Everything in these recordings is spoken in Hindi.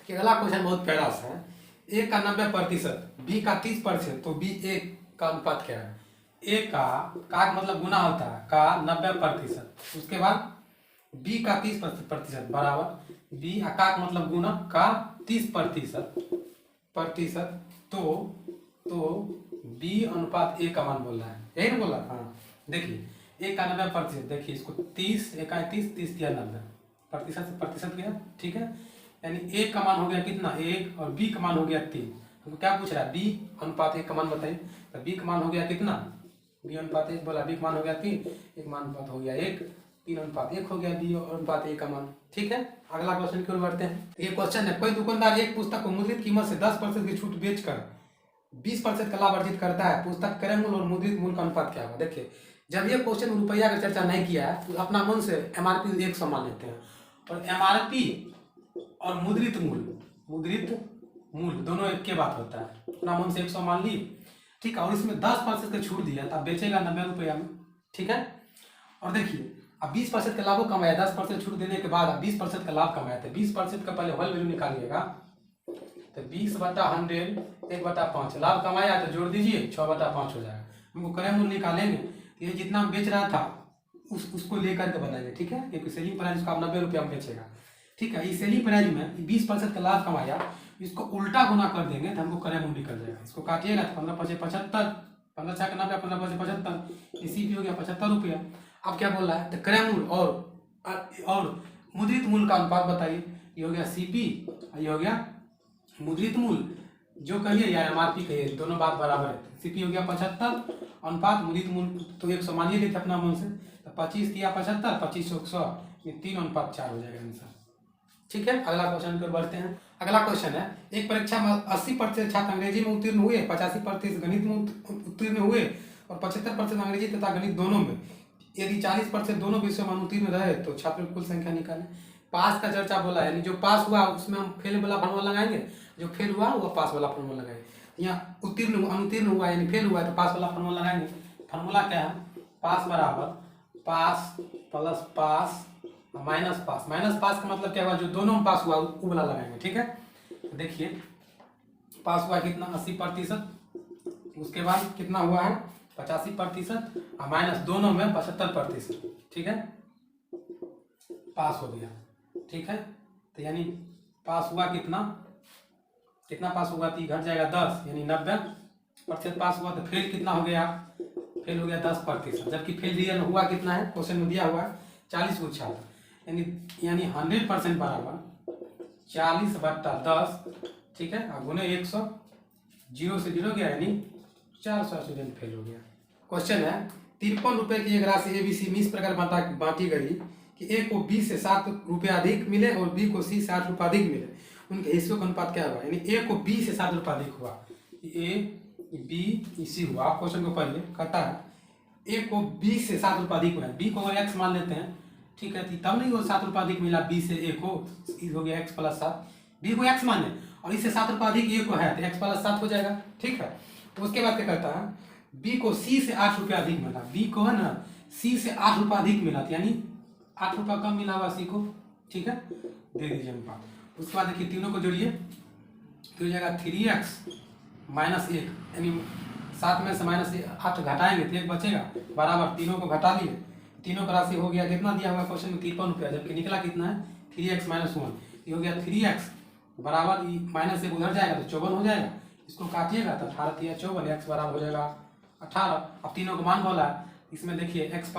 कि अगला क्वेश्चन बहुत प्यारा सा है। ए का 90%, बी का 30%, तो बी ए का अनुपात क्या है? ए का मतलब गुना होता है का 90%, उसके बाद बी का 30% बराबर बी का मतलब गुना का 30%, तो बी अनुपात ए का मान बोल रहा है, यही ना बोला? हाँ देखिए, ए का 90%, देखिए इसको 30 एक 30 दिया 90 प्रतिशत से प्रतिशत गया, ठीक है। यानी ए का मान हो गया कितना? 1 और बी का मान हो गया 3। हमको क्या पूछ रहा है? बी अनुपात ए का मान बताइए। तो बी का मान हो गया कितना? बी अनुपात 1 बोला, बी का मान हो गया 3, एक मान अनुपात हो गया 1, 3 अनुपात 1 हो गया बी अनुपात ए का मान, ठीक है। अगला क्वेश्चन की ओर बढ़ते हैं। ये क्वेश्चन है, कोई दुकानदार एक पुस्तक को मुद्रित कीमत से 10% की छूट बेचकर 20% का लाभ अर्जित करता है, पुस्तक क्रय मूल्य और मुद्रित मूल्य का अनुपात क्या होगा? देखिए, जब ये क्वेश्चन रुपया की चर्चा नहीं किया है तो अपना मन से एमआरपी 100 मान लेते हैं, और एमआरपी और मुद्रित मूल्य दोनों एक के बात होता है। अपना मन से 100 मान ली, ठीक है, और इसमें 10% का छूट दिया तो बेचेगा 90 रुपया में, ठीक है। और देखिए, अब 20% का लाभ कमाया, 10% छूट देने के बाद अब 20% का लाभ कमाया, तो 20% का पहले होल वैल्यू निकालिएगा, तो 20/100 1/5 लाभ कमाया तो जोड़ दीजिए 6/5 हो जाएगा। हमको क्रय मूल्य निकालेंगे, ये जितना बेच रहा था उसको लेकर के बनाएंगे, ठीक है, क्योंकि सेलिंग प्राइस उसका 90 रुपया में बेचेगा, ठीक है। इस सेलिंग प्राइस में 20% का लाभ कमाया, इसको उल्टा गुना कर देंगे तो हमको क्रय मूल्य निकल जाएगा। इसको काटिएगा तो 15×5 = 75, 15×6 = 90, 15×5 = 75, इसी भी हो गया 75 रुपया। अब क्या बोल रहा है? तो क्रय मूल्य और मुद्रित मूल्य का अनुपात बताइए। ये हो गया सीपी, ये हो गया मुद्रित मूल्य, जो कहिए या एमआरपी कहिए, दोनों बात बराबर है। सीपी हो गया 75, अनुपात मुद्रित मूल्य तो 100 मानिए लेते अपना मन से, तो 25 किया 75, 25 100, ये 3:4 हो जाएगा आंसर, ठीक है। अगला क्वेश्चन की ओर बढ़ते हैं। अगला क्वेश्चन है, एक परीक्षा में 80% छात्र अंग्रेजी में उत्तीर्ण हुए, 85% गणित में उत्तीर्ण हुए और 75% अंग्रेजी तथा गणित दोनों में। यदि 40% दोनों विषयों में उत्तीर्ण रहे तो छात्रों की कुल संख्या निकालें। पास का चर्चा बोला, यानी जो पास हुआ उसमें हम फेल वाला फॉर्मूला लगाएंगे, जो फेल हुआ वो पास वाला फॉर्मूला लगाएंगे। यहाँ अनुत्तीर्ण हुआ यानी फेल हुआ तो पास वाला फॉर्मूला लगाएंगे। फॉर्मूला क्या है? पास बराबर पास प्लस पास माइनस पास। माइनस पास का मतलब क्या हुआ? जो दोनों में पास हुआ वो वाला लगाएंगे, ठीक है। तो देखिए, पास हुआ कितना? 80%, उसके बाद कितना हुआ है? 85%, और माइनस दोनों में 75%, ठीक है, पास हो गया, ठीक है। तो यानी पास हुआ कितना पास हुआ? तो घट जाएगा 10, यानी 90% पास हुआ। तो फेल कितना हो गया? फेल हो गया 10%, जबकि फेल रियल हुआ कितना है? क्वेश्चन में दिया हुआ है 40 को छात्र, यानी 100% बराबर 40/10, ठीक है, और गुने 100, 0 से 0 गया, यानी 400 स्टूडेंट फेल हो गया। क्वेश्चन है, 53 रुपए की एक राशि एबीसी में इस प्रकार बांटी गई कि ए को बी से 7 रुपये अधिक मिले और बी को सी से 8 रुपये अधिक मिले, उनके हिस्सों का अनुपात क्या हुआ? यानी ए को बी से 7 रुपये अधिक हुआ, ए बी सी हुआ। क्वेश्चन को पढ़िए, कहता है ए को बी से 7 रुपये अधिक हुआ है, बी को अगर एक्स मान लेते हैं, ठीक है, तब नहीं वो 7 रुपये अधिक मिला बी से ए को, हो गया x + 7, बी को x माने और इससे 7 रुपये अधिक ए को है तो x + 7 हो जाएगा, ठीक है। उसके बाद क्या करता है? बी को सी से 8 रुपये अधिक मिला, बी को है ना सी से 8 रुपये अधिक मिला, यानी 8 रुपये कम मिला हुआ सी को, ठीक है, दे दीजिए अनुपात। उसके बाद देखिए, तीनों को जोड़िए तो हो जाएगा 3x - 1, यानी 7 में से -8 घटाएंगे तो 1 बचेगा, बराबर तीनों को घटा लिए, तीनों का राशि हो गया कितना दिया हुआ क्वेश्चन में? 53 रुपया, जबकि निकला कितना है? 3x - 1, ये हो गया 3x बराबर -1 उधर जाएगा तो 54 हो जाएगा। इसको काटिएगा तो 18 × 54, x बराबर हो जाएगा 18। अब तीनों का मान बोला है, इसमें देखिए x +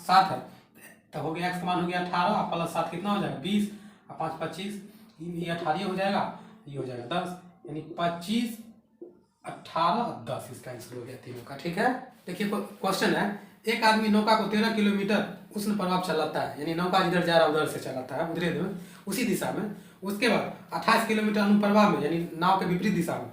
7 है तो हो गया x का मान हो गया 18, और +7 कितना हो जाएगा? 20, और 5 25, ये 18 हो जाएगा, ये हो जाएगा 10, यानी 25, 18 और 10 इसका आंसर हो गया तीनों का, ठीक है। देखिए क्वेश्चन है, एक आदमी नौका को 13 किलोमीटर उष्ण प्रभाव चलाता है, यानी नौका जिधर जा रहा है उधर से चलाता है, उधर में उसी दिशा में। उसके बाद 28 किलोमीटर अनुप्रवाह में, यानी नाव के विपरीत दिशा में,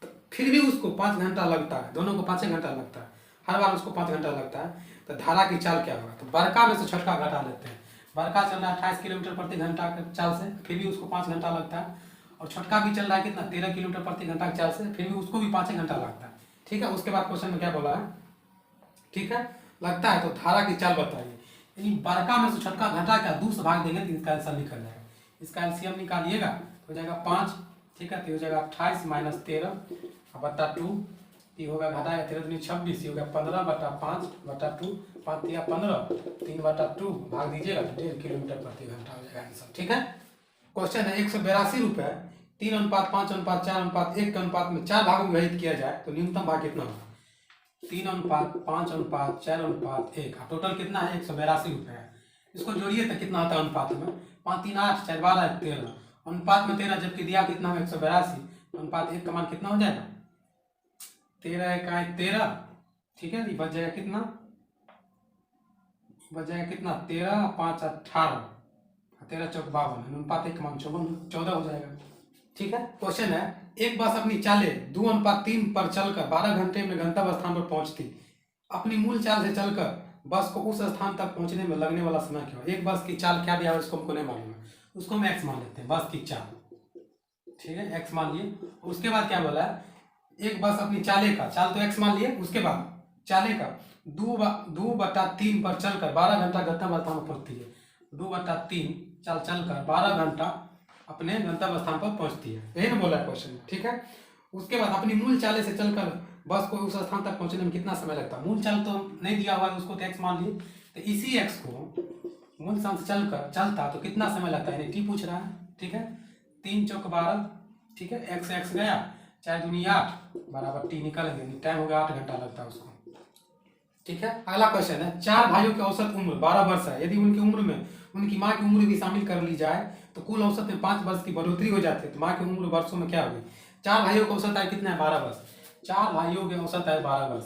तो फिर भी उसको 5 घंटा लगता है, दोनों को 5 घंटा लगता है, हर बार उसको 5 घंटा लगता है। तो धारा की चाल क्या होगा? तो बड़का में से छोटका घटा लेते हैं। बड़का चल रहा है 28 किलोमीटर प्रति घंटा के चाल से, फिर भी उसको 5 घंटा लगता है, और छोटका भी चल रहा है कितना? 13 किलोमीटर प्रति घंटा के चाल से, फिर भी उसको भी 5 घंटा लगता है, ठीक है। उसके बाद क्वेश्चन में क्या बोला है? ठीक है, लगता है तो धारा की चाल बताइए, यानी बड़का में से छोटका घटा का 2 से भाग देंगे तो इसका आंसर निकल जाएगा। इसका एलसीएम निकालिएगा हो जाएगा 5, ठीक है। तो हो जाएगा 28 माइनस 13 बटा 2, ये होगा घटाएगा 13 दूनी 26, ये होगा 15 बटा 5 बटा 2, 5 या 15, 3 बटा 2 भाग दीजिएगा तो 1.5 किलोमीटर प्रति घंटा हो जाएगा आंसर, ठीक है। क्वेश्चन है 182 रुपये 3:5:4:1 के अनुपात में 4 भागों में विभाजित किया जाए तो न्यूनतम भाग कितना होगा? 3:5:4:1, टोटल कितना है? 182 रुपये है। इसको जोड़िए तो कितना होता है अनुपात में? 5 3 8 4 12 13, अनुपात में 13, जबकि दिया कितना है 182, अनुपात 1 का मान कितना हो जाएगा? 13 इकाई 13, ठीक है। ये बच जाएगा कितना? बच जाएगा कितना? 13 5 18, 13 चौक 52, अनुपात 1 का मान 14 हो जाएगा, ठीक है। क्वेश्चन है एक बस अपनी चालें 2:3 पर चलकर 12 घंटे में गंतव्य स्थान पर पहुंचती, अपनी मूल चाल से चलकर बस को उस स्थान तक पहुंचने में लगने वाला समय क्या है? एक बस की चाल क्या दिया है उसको हमको नहीं मालूम है, उसको हम एक्स मान लेते हैं, बस की चाल, ठीक है, एक्स मान लिए। उसके बाद क्या बोला है? एक बस अपनी चाले का, चाल तो एक्स मान लिए, उसके बाद चाले का 2/3 पर चलकर 12 घंटा गंतव्य स्थान पर पहुंचती है। 2/3 चाल चलकर 12 घंटा अपने गंतव्य स्थान पर पहुंचती है, यही ना बोला है क्वेश्चन, ठीक है। उसके बाद अपनी मूल चाले से चलकर बस को उस स्थान तक पहुंचने में कितना समय लगता है? मूल चाल तो नहीं दिया हुआ है, उसको तो एक्स मान लिए, तो इसी एक्स को मूल स्थान से चलता तो कितना समय लगता है? टी पूछ रहा है, ठीक है। 3 चौक 12, ठीक है, एक्स गया, 4 दूनी 8 बराबर टी निकल गया, टाइम हो गया 8 घंटा लगता है उसको, ठीक है। अगला क्वेश्चन है 4 भाइयों की औसत उम्र 12 वर्ष है, यदि उनकी उम्र में उनकी माँ की उम्र भी शामिल कर ली जाए तो कुल औसत में 5 वर्ष की बढ़ोतरी हो जाती है, तो माँ की उम्र वर्षों में क्या होगी? 4 भाइयों की औसत आय कितना है? 12 वर्ष, 4 भाइयों की औसत आय 12 वर्ष,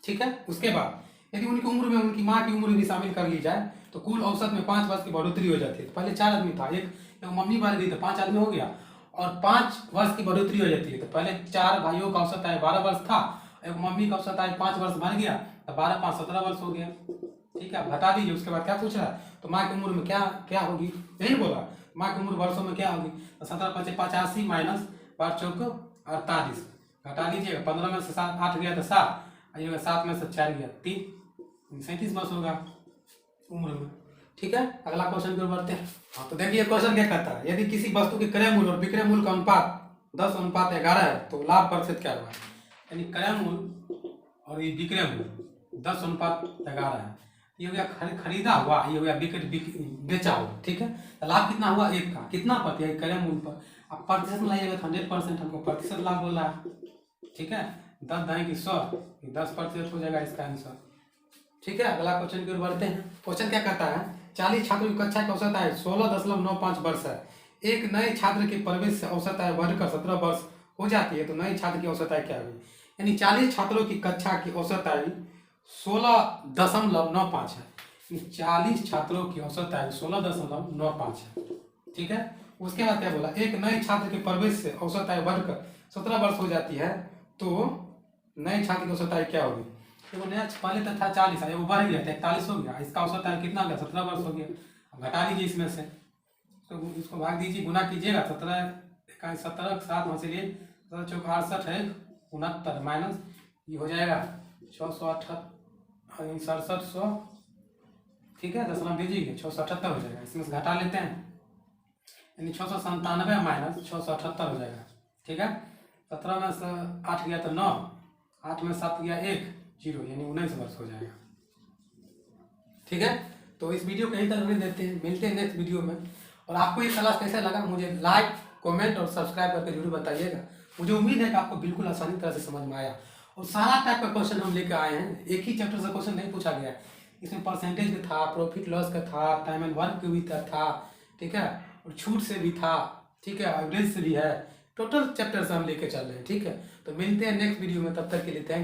ठीक है। उसके बाद यदि उनकी उम्र में उनकी माँ की उम्र भी शामिल कर ली जाए तो कुल औसत में 5 वर्ष की बढ़ोतरी हो जाती है। तो पहले 4 आदमी था, एक मम्मी बढ़ गई तो 5 आदमी हो गया, और 5 वर्ष की बढ़ोतरी हो जाती है। तो पहले 4 भाइयों का औसत आय 12 वर्ष था, एक मम्मी का औसत आय 5 वर्ष बढ़ गया, तो 12 5 17 वर्ष हो गया, ठीक है। घटा दीजिए। उसके बाद क्या पूछ रहा है? तो माँ की उम्र में क्या होगी? यही बोला, माँ की उम्र वर्षों में क्या होगी? तो 17 5 85 माइनस 12 चौक 48, घटा लीजिएगा, 15 में से 7 8 गया तो 7, आइएगा 7 में से 4 गया 3, 37 वर्ष होगा उम्र में, ठीक है। अगला क्वेश्चन की ओर बढ़ते हैं। हाँ, तो देखिए क्वेश्चन क्या कहता है? यदि किसी वस्तु के क्रय मूल्य और विक्रय मूल्य का अनुपात 10:11 है तो लाभ प्रतिशत क्या होगा? यानी क्रय मूल्य और ये विक्रय मूल्य 10:11 है, ये हो गया खरीदा हुआ, ये हो गया बेचा हुआ, ठीक है। तो लाभ कितना हुआ? 1 का, कितना पर? क्रय मूल्य पर। अब प्रतिशत में लाइएगा तो 100%, हमको प्रतिशत लाभ बोल रहा है, ठीक है। 10 दाएं की 100, 10% हो जाएगा इसका आंसर, ठीक है। अगला क्वेश्चन की ओर बढ़ते हैं। क्वेश्चन क्या कहता है? 40 छात्रों की कक्षा की औसत आय 16.95 वर्ष है, एक नए छात्र के प्रवेश से औसत आय बढ़कर 17 वर्ष हो जाती है, तो नए छात्र की औसत आय क्या होगी? यानी 40 छात्रों की कक्षा की औसत आय 16.95 है, 40 छात्रों की औसत आय 16.95 है, ठीक है। उसके बाद क्या बोला? एक नए छात्र के प्रवेश से औसत आय बढ़कर 17 वर्ष हो जाती है, तो नए छात्र की औसत आय क्या होगी? देखो नया पहले तो था 40, वो बढ़ गया 43 हो गया, इसका औसत आय कितना हो गया? 17 वर्ष हो गया। अब घटा लीजिए इसमें से, तो इसको भाग दीजिए, गुना कीजिएगा, 17 17 7 में से लिए 17 चौक 68 है 69 माइनस ये हो जाएगा 668 6700, ठीक है, दशमलव दीजिए 678 हो जाएगा। इसमें से घटा लेते हैं, यानी 697 माइनस 678 हो जाएगा, ठीक है। 17 में से 8 गया तो 9, 8 में 7 गया 1 0, यानी 19 वर्ष हो जाएगा, ठीक है। तो इस वीडियो को यहीं तक रहने देते हैं, मिलते हैं नेक्स्ट वीडियो में। और आपको ये क्लास कैसा लगा मुझे लाइक कमेंट और सब्सक्राइब करके जरूर बताइएगा। मुझे उम्मीद है कि आपको बिल्कुल आसानी तरह से समझ में आया, और सारा टाइप का क्वेश्चन हम लेकर आए हैं, एक ही चैप्टर से क्वेश्चन नहीं पूछा गया है। इसमें परसेंटेज का था, प्रॉफिट लॉस का था, टाइम एंड वर्क भी था, ठीक है, और छूट से भी था, ठीक है, एवरेज से भी है, टोटल चैप्टर से हम लेके चल रहे हैं, ठीक है। तो मिलते हैं नेक्स्ट वीडियो में, तब तक के लिए थैंक यू।